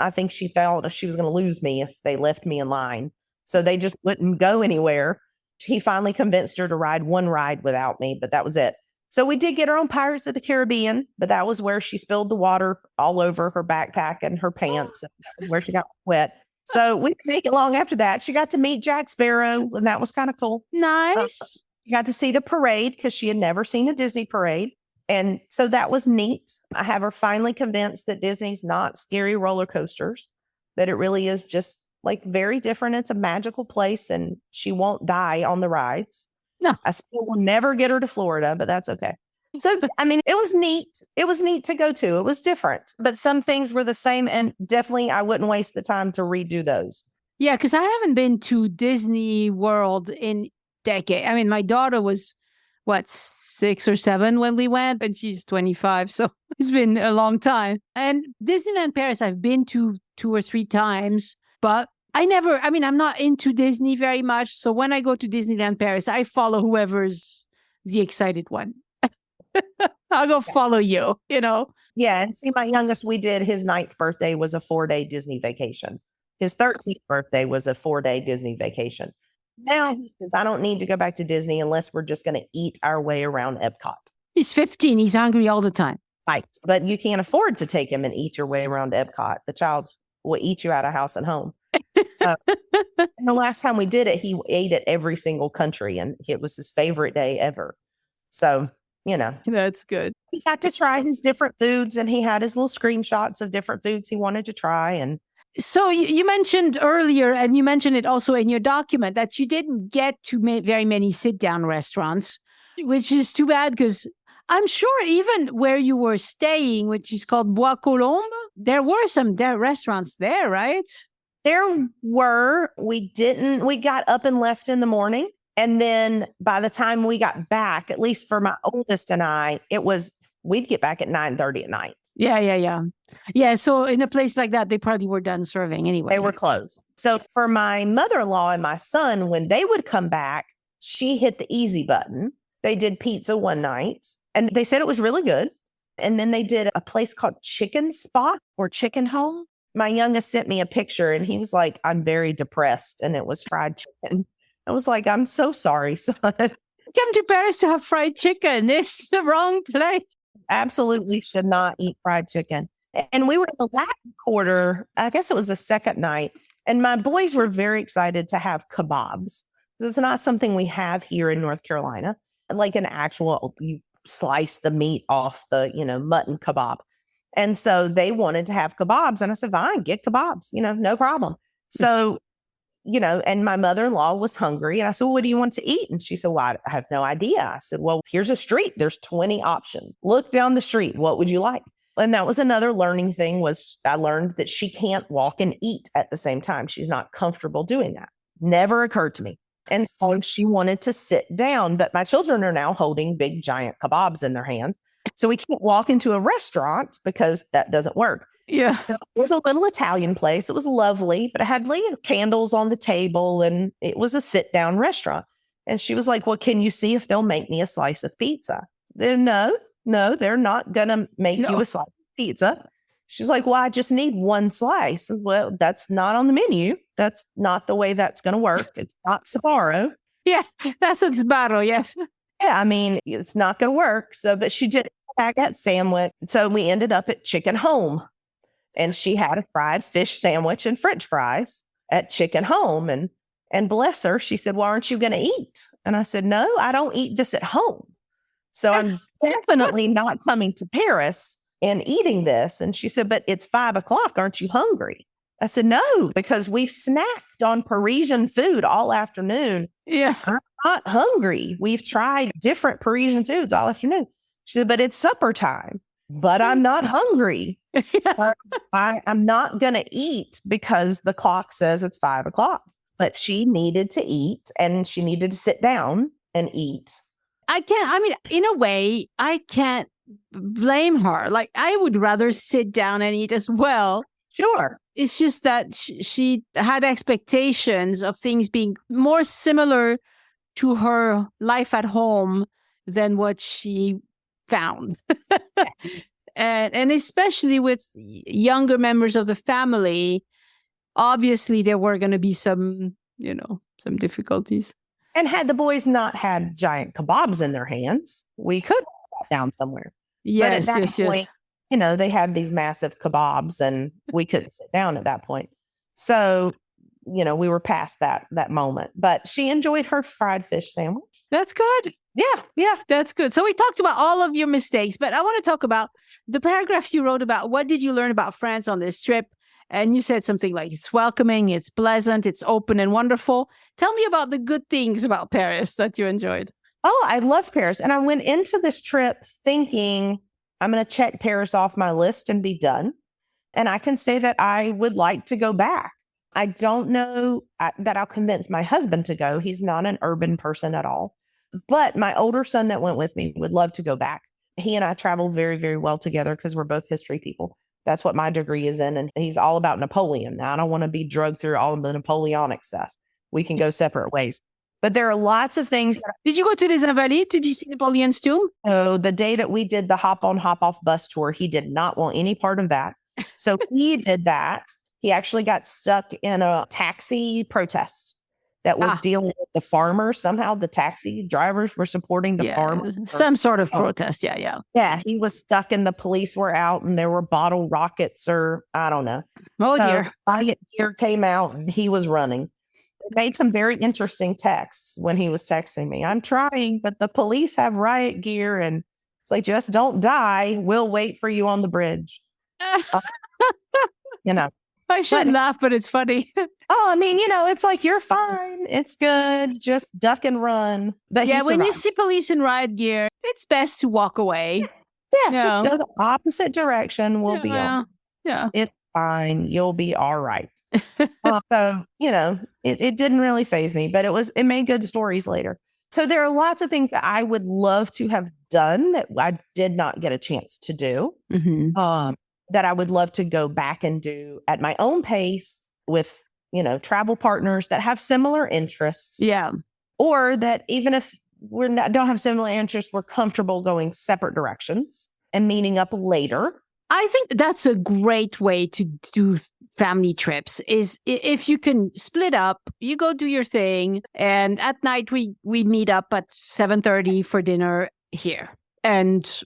I think she thought she was going to lose me if they left me in line. So they just wouldn't go anywhere. He finally convinced her to ride one ride without me, but that was it. So we did get her on Pirates of the Caribbean, but that was where she spilled the water all over her backpack and her pants, and that was where she got wet. So we didn't make it long after that. She got to meet Jack Sparrow, and that was kind of cool. Nice. She got to see the parade because she had never seen a Disney parade. And so that was neat. I have her finally convinced that Disney's not scary roller coasters, that it really is just like very different. It's a magical place and she won't die on the rides. No. I still will never get her to Florida, but that's okay. So, I mean, it was neat. It was neat to go to. It was different, but some things were the same. And definitely I wouldn't waste the time to redo those. Yeah, because I haven't been to Disney World in decades. I mean, my daughter was, 6 or 7 when we went, and she's 25. So it's been a long time. And Disneyland Paris, I've been to 2 or 3 times, but I'm not into Disney very much. So when I go to Disneyland Paris, I follow whoever's the excited one. I'll go follow you, Yeah. And see, my youngest, his 9th birthday was a 4-day Disney vacation. His 13th birthday was a 4-day Disney vacation. Now he says, I don't need to go back to Disney unless we're just going to eat our way around Epcot. He's 15. He's hungry all the time. Right. But you can't afford to take him and eat your way around Epcot. The child will eat you out of house and home. And the last time we did it, he ate at every single country, and it was his favorite day ever. So, That's good. He got to try his different foods, and he had his little screenshots of different foods he wanted to try. And So you mentioned earlier, and you mentioned it also in your document, that you didn't get to very many sit-down restaurants, which is too bad because I'm sure even where you were staying, which is called Bois Colombes, there were some restaurants there, right? There were, we got up and left in the morning. And then by the time we got back, at least for my oldest and I, we'd get back at 9:30 at night. Yeah. Yeah, so in a place like that, they probably were done serving anyway. They were closed. So for my mother-in-law and my son, when they would come back, she hit the easy button. They did pizza one night and they said it was really good. And then they did a place called Chicken Spot or Chicken Home. My youngest sent me a picture and he was like, I'm very depressed. And it was fried chicken. I was like, I'm so sorry, son. Come to Paris to have fried chicken. It's the wrong place. Absolutely should not eat fried chicken. And we were in the Latin Quarter, I guess it was the second night. And my boys were very excited to have kebabs. It's not something we have here in North Carolina, like an actual, you slice the meat off the, mutton kebab. And so they wanted to have kebabs. And I said, fine, get kebabs, no problem. So, and my mother-in-law was hungry. And I said, well, what do you want to eat? And she said, well, I have no idea. I said, well, here's a street. There's 20 options. Look down the street. What would you like? And that was another learning thing was I learned that she can't walk and eat at the same time. She's not comfortable doing that. Never occurred to me. And so she wanted to sit down, but my children are now holding big, giant kebabs in their hands. So we can't walk into a restaurant because that doesn't work. Yeah. So it was a little Italian place. It was lovely, but it had candles on the table and it was a sit down restaurant. And she was like, well, can you see if they'll make me a slice of pizza? Then no, they're not going to make you a slice of pizza. She's like, well, I just need one slice. Well, that's not on the menu. That's not the way that's going to work. It's not Sbarro. Yeah, that's a Sbarro, yes. Yeah, I mean, it's not going to work. So, but she did a baguette sandwich. So we ended up at Chicken Home. And she had a fried fish sandwich and French fries at Chicken Home. And bless her, she said, well, aren't you going to eat? And I said, no, I don't eat this at home. So I'm definitely not coming to Paris and eating this. And she said, but it's 5:00. Aren't you hungry? I said, no, because we've snacked on Parisian food all afternoon. Yeah. I'm not hungry. We've tried different Parisian foods all afternoon. She said, but it's supper time. But I'm not hungry. So I'm not going to eat because the clock says it's 5:00. But she needed to eat and she needed to sit down and eat. In a way, I can't blame her. Like, I would rather sit down and eat as well. Sure. It's just that she had expectations of things being more similar to her life at home than what she found. And especially with younger members of the family, obviously there were going to be some difficulties. And had the boys not had giant kebabs in their hands, we could have sat down somewhere. Yes, but at that point, they had these massive kebabs and we couldn't sit down at that point. So, we were past that moment. But she enjoyed her fried fish sandwich. That's good. Yeah. That's good. So we talked about all of your mistakes, but I want to talk about the paragraph you wrote about what did you learn about France on this trip? And you said something like, it's welcoming, it's pleasant, it's open and wonderful. Tell me about the good things about Paris that you enjoyed. Oh, I love Paris. And I went into this trip thinking I'm going to check Paris off my list and be done. And I can say that I would like to go back. I don't know that I'll convince my husband to go. He's not an urban person at all. But my older son that went with me would love to go back. He and I travel very, very well together because we're both history people. That's what my degree is in. And he's all about Napoleon. Now, I don't want to be drugged through all of the Napoleonic stuff. We can go separate ways. But there are lots of things. Did you go to Les Invalides? Did you see Napoleon's tomb? So the day that we did the hop on, hop off bus tour, he did not want any part of that. So he did that. He actually got stuck in a taxi protest that was dealing with the farmers. Somehow the taxi drivers were supporting the farmers. Some sort of protest. Yeah. Yeah. He was stuck and the police were out and there were bottle rockets or I don't know. Oh, so dear. Riot gear came out and he was running. He made some very interesting texts when he was texting me. I'm trying, but the police have riot gear and it's like, just don't die. We'll wait for you on the bridge. I shouldn't laugh, but it's funny. Oh, I mean, it's like, you're fine. It's good. Just duck and run. But Yeah, he when you survived. see police in riot gear, it's best to walk away. Yeah, just go the opposite direction. We'll be all right. Yeah. It's fine. You'll be all right. So, it didn't really faze me, but it made good stories later. So there are lots of things that I would love to have done that I did not get a chance to do. That I would love to go back and do at my own pace with, travel partners that have similar interests. Yeah. Or that even if don't have similar interests, we're comfortable going separate directions and meeting up later. I think that's a great way to do family trips is if you can split up, you go do your thing. And at night, we meet up at 7:30 for dinner here and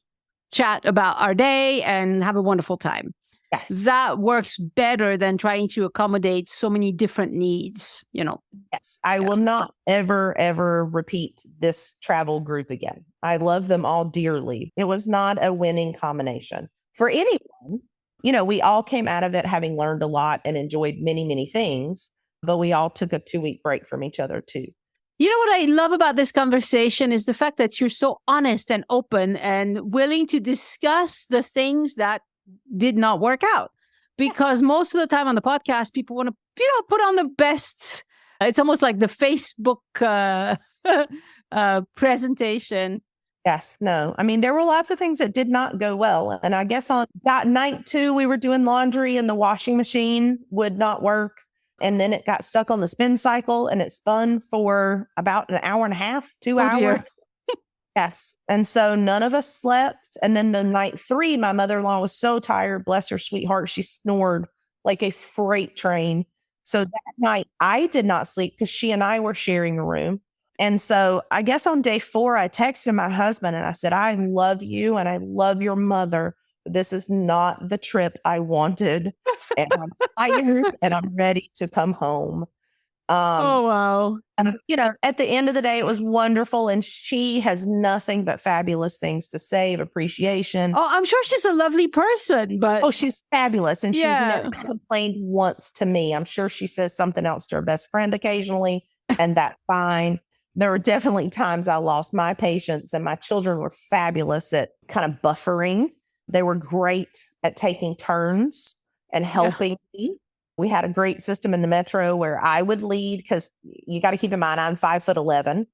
chat about our day and have a wonderful time. Yes. That works better than trying to accommodate so many different needs, Yes. I will not ever repeat this travel group again. I love them all dearly. It was not a winning combination for anyone. We all came out of it having learned a lot and enjoyed many, many things, but we all took a 2-week break from each other too. You know what I love about this conversation is the fact that you're so honest and open and willing to discuss the things that did not work out. Because most of the time on the podcast, people want to, put on the best. It's almost like the Facebook presentation. Yes, no. I mean, there were lots of things that did not go well. And I guess on that night too, we were doing laundry and the washing machine would not work. And then it got stuck on the spin cycle and it spun for about an hour and a half, 2 hours. Dear. Yes. And so none of us slept. And then the night 3, my mother-in-law was so tired, bless her sweetheart. She snored like a freight train. So that night I did not sleep because she and I were sharing a room. And so I guess on day 4, I texted my husband and I said, I love you and I love your mother. This is not the trip I wanted. And I'm tired and I'm ready to come home. Oh, wow. And, at the end of the day, it was wonderful. And she has nothing but fabulous things to say of appreciation. Oh, I'm sure she's a lovely person, but... Oh, she's fabulous. And she's never complained once to me. I'm sure she says something else to her best friend occasionally, and that's fine. There were definitely times I lost my patience, and my children were fabulous at kind of buffering. They were great at taking turns and helping me. We had a great system in the metro where I would lead because you got to keep in mind, I'm 5'11",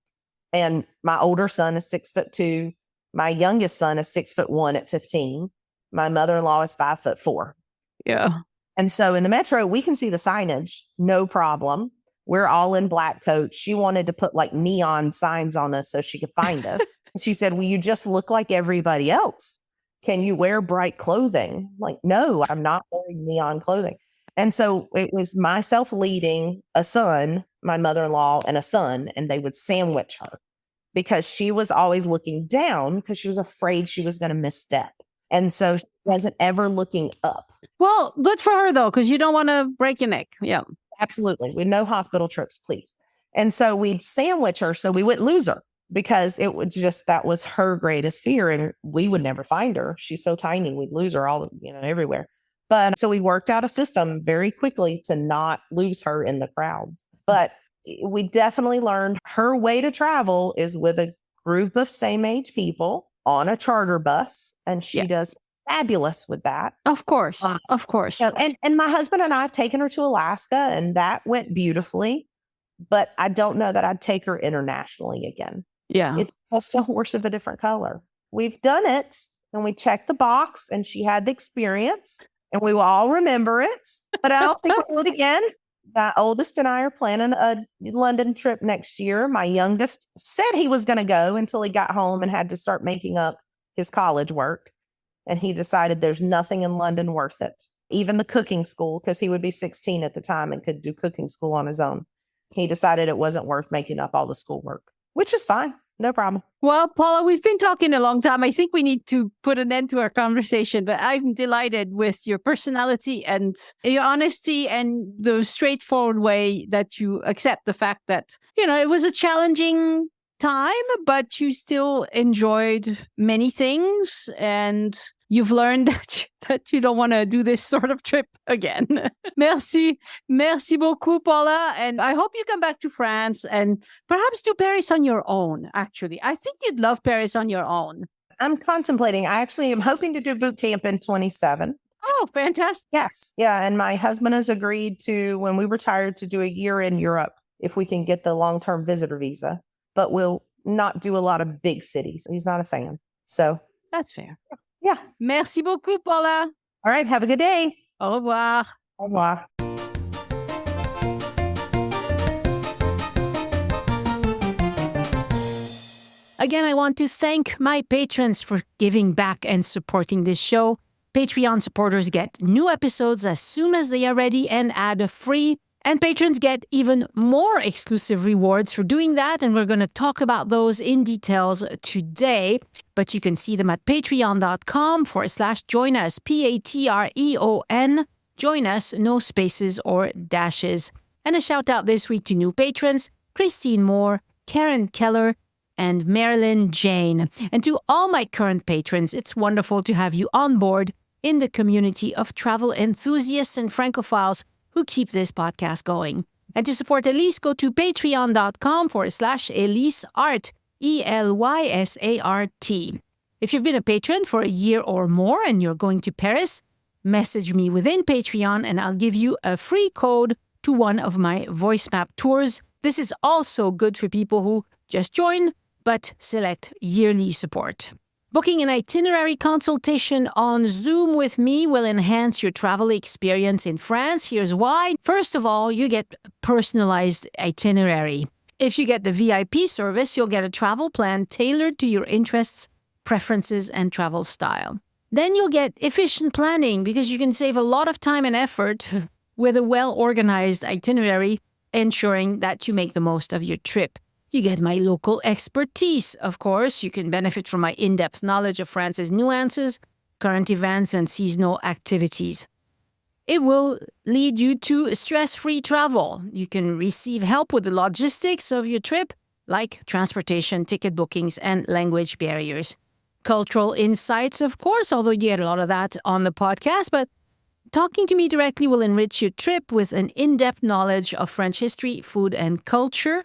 and my older son is 6'2". My youngest son is 6'1" at 15. My mother-in-law is 5'4". Yeah. And so in the metro, we can see the signage, no problem. We're all in black coats. She wanted to put like neon signs on us so she could find us. She said, well, you just look like everybody else. Can you wear bright clothing? Like, no, I'm not wearing neon clothing. And so it was myself leading a son, my mother-in-law, and a son, and they would sandwich her because she was always looking down because she was afraid she was going to misstep. And so she wasn't ever looking up. Well, good for her, though, because you don't want to break your neck. Yeah. Absolutely. With no hospital trips, please. And so we'd sandwich her so we wouldn't lose her because it would that was her greatest fear. And we would never find her. She's so tiny. We'd lose her all, everywhere. But so we worked out a system very quickly to not lose her in the crowds. But we definitely learned her way to travel is with a group of same age people on a charter bus. And she does fabulous with that. Of course. Of course. And my husband and I have taken her to Alaska and that went beautifully. But I don't know that I'd take her internationally again. Yeah. It's just a horse of a different color. We've done it and we checked the box and she had the experience. And we will all remember it, but I don't think we'll do it again. The oldest and I are planning a London trip next year. My youngest said he was going to go until he got home and had to start making up his college work. And he decided there's nothing in London worth it. Even the cooking school, because he would be 16 at the time and could do cooking school on his own. He decided it wasn't worth making up all the schoolwork, which is fine. No problem. Well, Paula, we've been talking a long time. I think we need to put an end to our conversation, but I'm delighted with your personality and your honesty and the straightforward way that you accept the fact that, it was a challenging time, but you still enjoyed many things. And you've learned that you don't want to do this sort of trip again. Merci. Merci beaucoup, Paula. And I hope you come back to France and perhaps do Paris on your own, actually. I think you'd love Paris on your own. I'm contemplating. I actually am hoping to do boot camp in 27. Oh, fantastic. Yes. Yeah. And my husband has agreed to, when we retire, to do a year in Europe if we can get the long-term visitor visa. But we'll not do a lot of big cities. He's not a fan. So that's fair. Yeah. Merci beaucoup, Paula. All right. Have a good day. Au revoir. Au revoir. Again, I want to thank my patrons for giving back and supporting this show. Patreon supporters get new episodes as soon as they are ready and ad-free. And patrons get even more exclusive rewards for doing that. And we're going to talk about those in details today. But you can see them at patreon.com/join us, Patreon. Join us, no spaces or dashes. And a shout out this week to new patrons, Christine Moore, Karen Keller, and Marilyn Jane. And to all my current patrons, it's wonderful to have you on board in the community of travel enthusiasts and Francophiles who keep this podcast going. And to support Elise, go to patreon.com/EliseArt, ELYSART. If you've been a patron for a year or more and you're going to Paris, message me within Patreon and I'll give you a free code to one of my voice map tours. This is also good for people who just join but select yearly support. Booking an itinerary consultation on Zoom with me will enhance your travel experience in France. Here's why. First of all, you get personalized itinerary. If you get the VIP service, you'll get a travel plan tailored to your interests, preferences, and travel style. Then you'll get efficient planning because you can save a lot of time and effort with a well-organized itinerary, ensuring that you make the most of your trip. You get my local expertise, of course. You can benefit from my in-depth knowledge of France's nuances, current events, and seasonal activities. It will lead you to stress-free travel. You can receive help with the logistics of your trip, like transportation, ticket bookings, and language barriers. Cultural insights, of course, although you get a lot of that on the podcast, but talking to me directly will enrich your trip with an in-depth knowledge of French history, food, and culture.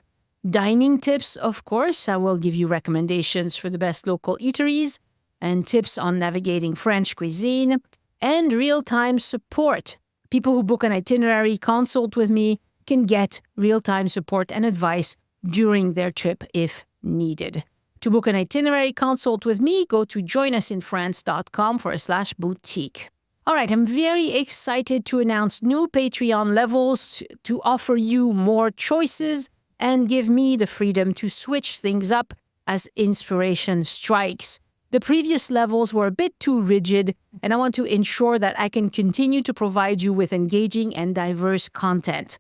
Dining tips, of course. I will give you recommendations for the best local eateries and tips on navigating French cuisine and real-time support. People who book an itinerary consult with me can get real-time support and advice during their trip if needed. To book an itinerary consult with me, go to joinusinfrance.com/boutique. All right, I'm very excited to announce new Patreon levels to offer you more choices and give me the freedom to switch things up as inspiration strikes. The previous levels were a bit too rigid, and I want to ensure that I can continue to provide you with engaging and diverse content.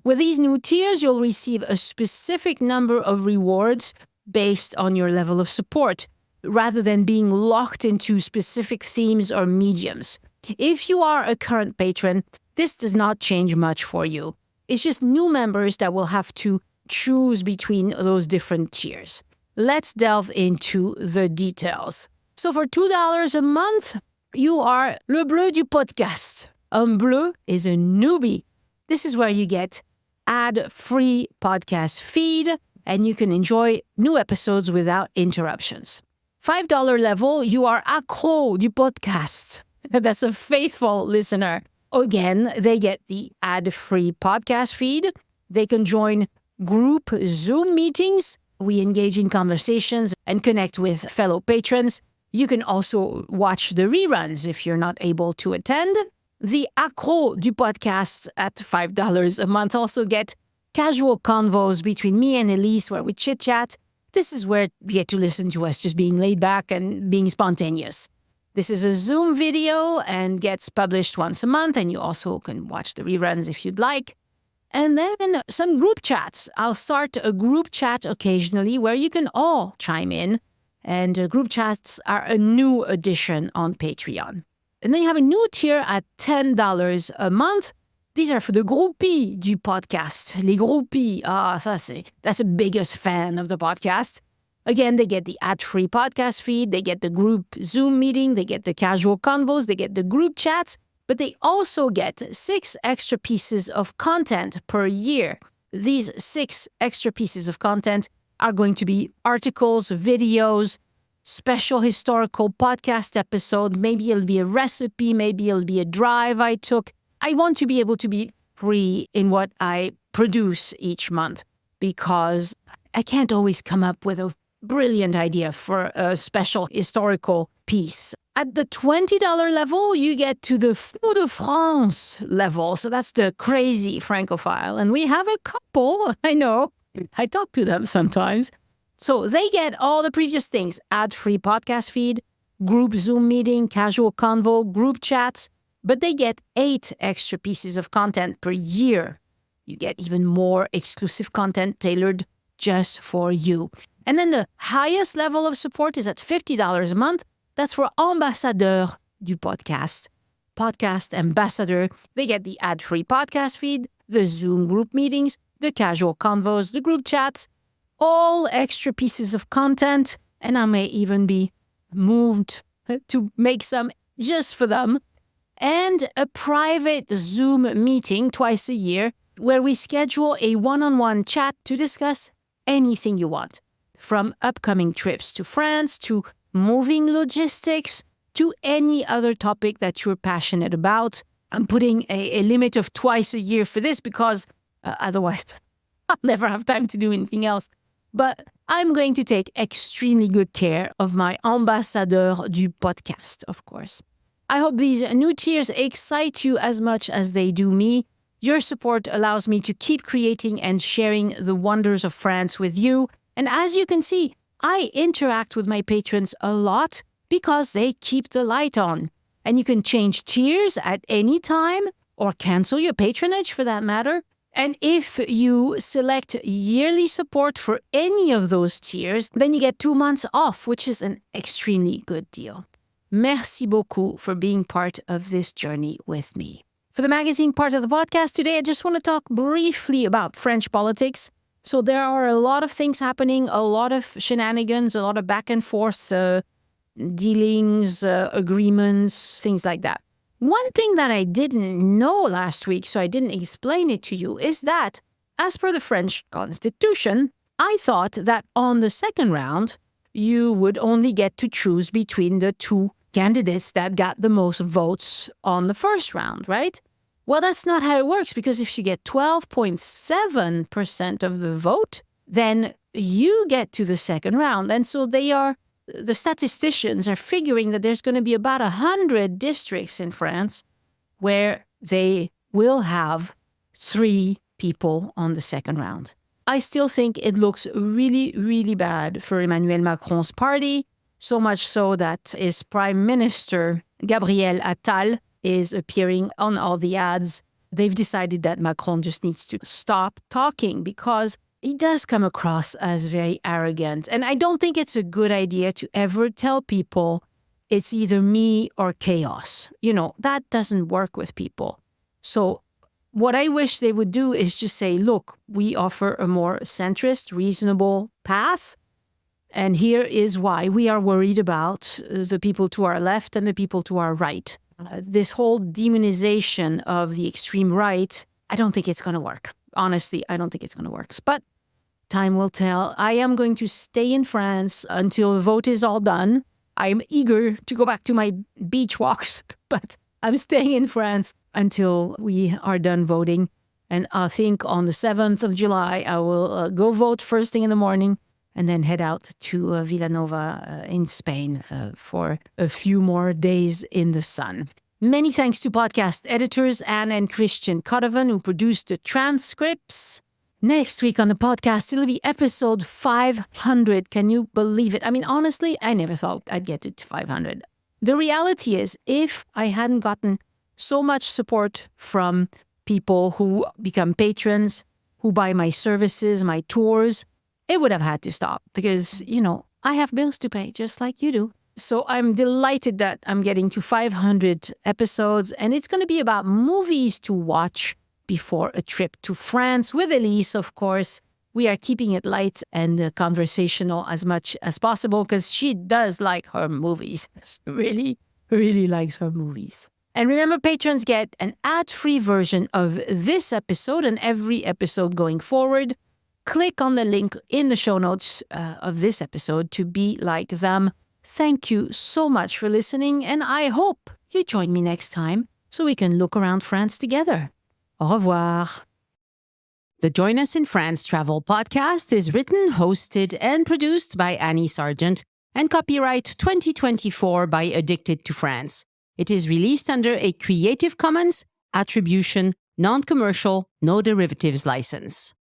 With these new tiers, you'll receive a specific number of rewards based on your level of support, rather than being locked into specific themes or mediums. If you are a current patron, this does not change much for you. It's just new members that will have to choose between those different tiers. Let's delve into the details. So for $2 a month, you are Le Bleu du podcast. Un bleu is a newbie. This is where you get ad-free podcast feed and you can enjoy new episodes without interruptions. $5 level, you are accro du podcast. That's a faithful listener. Again, they get the ad-free podcast feed. They can join group Zoom meetings. We engage in conversations and connect with fellow patrons. You can also watch the reruns if you're not able to attend. The accro du podcast at $5 a month also get casual convos between me and Elise where we chit-chat. This is where you get to listen to us just being laid back and being spontaneous. This is a Zoom video and gets published once a month, and you also can watch the reruns if you'd like. And then some group chats. I'll start a group chat occasionally where you can all chime in. And group chats are a new addition on Patreon. And then you have a new tier at $10 a month. These are for the groupies du podcast. Les groupies. That's the biggest fan of the podcast. Again, they get the ad-free podcast feed, they get the group Zoom meeting, they get the casual convos, they get the group chats, but they also get 6 extra pieces of content per year. These 6 extra pieces of content are going to be articles, videos, special historical podcast episode. Maybe it'll be a recipe, maybe it'll be a drive I took. I want to be able to be free in what I produce each month because I can't always come up with a brilliant idea for a special historical piece. At the $20 level, you get to the Fou de France level. So that's the crazy Francophile. And we have a couple, I know. I talk to them sometimes. So they get all the previous things: ad-free podcast feed, group Zoom meeting, casual convo, group chats, but they get 8 extra pieces of content per year. You get even more exclusive content tailored just for you. And then the highest level of support is at $50 a month. That's for ambassadeur du podcast. Podcast ambassador. They get the ad-free podcast feed, the Zoom group meetings, the casual convos, the group chats, all extra pieces of content, and I may even be moved to make some just for them, and a private Zoom meeting twice a year where we schedule a one-on-one chat to discuss anything you want, from upcoming trips to France to moving logistics to any other topic that you're passionate about. I'm putting a limit of twice a year for this because otherwise I'll never have time to do anything else. But I'm going to take extremely good care of my ambassadeur du podcast, of course. I hope these new tiers excite you as much as they do me. Your support allows me to keep creating and sharing the wonders of France with you. And as you can see, I interact with my patrons a lot because they keep the light on. And you can change tiers at any time or cancel your patronage for that matter. And if you select yearly support for any of those tiers, then you get 2 months off, which is an extremely good deal. Merci beaucoup for being part of this journey with me. For the magazine part of the podcast today, I just want to talk briefly about French politics. So there are a lot of things happening, a lot of shenanigans, a lot of back and forth dealings, agreements, things like that. One thing that I didn't know last week, so I didn't explain it to you, is that as per the French Constitution, I thought that on the second round, you would only get to choose between the 2 candidates that got the most votes on the first round, right? Well, that's not how it works, because if you get 12.7% of the vote, then you get to the second round. And so the statisticians are figuring that there's going to be about 100 districts in France where they will have 3 people on the second round. I still think it looks really, really bad for Emmanuel Macron's party, so much so that his Prime Minister, Gabriel Attal, is appearing on all the ads. They've decided that Macron just needs to stop talking because he does come across as very arrogant. And I don't think it's a good idea to ever tell people it's either me or chaos. You know, that doesn't work with people. So what I wish they would do is just say, look, we offer a more centrist, reasonable path. And here is why we are worried about the people to our left and the people to our right. This whole demonization of the extreme right, I don't think it's going to work. Honestly, I don't think it's going to work. But time will tell. I am going to stay in France until the vote is all done. I'm eager to go back to my beach walks, but I'm staying in France until we are done voting. And I think on the 7th of July, I will go vote first thing in the morning and then head out to Villanova in Spain for a few more days in the sun. Many thanks to podcast editors Anne and Christian Codovan, who produced the transcripts. Next week on the podcast, it'll be episode 500. Can you believe it? I mean, honestly, I never thought I'd get to 500. The reality is, if I hadn't gotten so much support from people who become patrons, who buy my services, my tours, it would have had to stop because, you know, I have bills to pay just like you do. So I'm delighted that I'm getting to 500 episodes, and it's going to be about movies to watch before a trip to France with Elise, of course. We are keeping it light and conversational as much as possible because she does like her movies. Really, really likes her movies. And remember, patrons get an ad-free version of this episode and every episode going forward. Click on the link in the show notes of this episode to be like them. Thank you so much for listening, and I hope you join me next time so we can look around France together. Au revoir. The Join Us in France Travel Podcast is written, hosted, and produced by Annie Sargent and copyright 2024 by Addicted to France. It is released under a Creative Commons Attribution, Non-Commercial, No Derivatives license.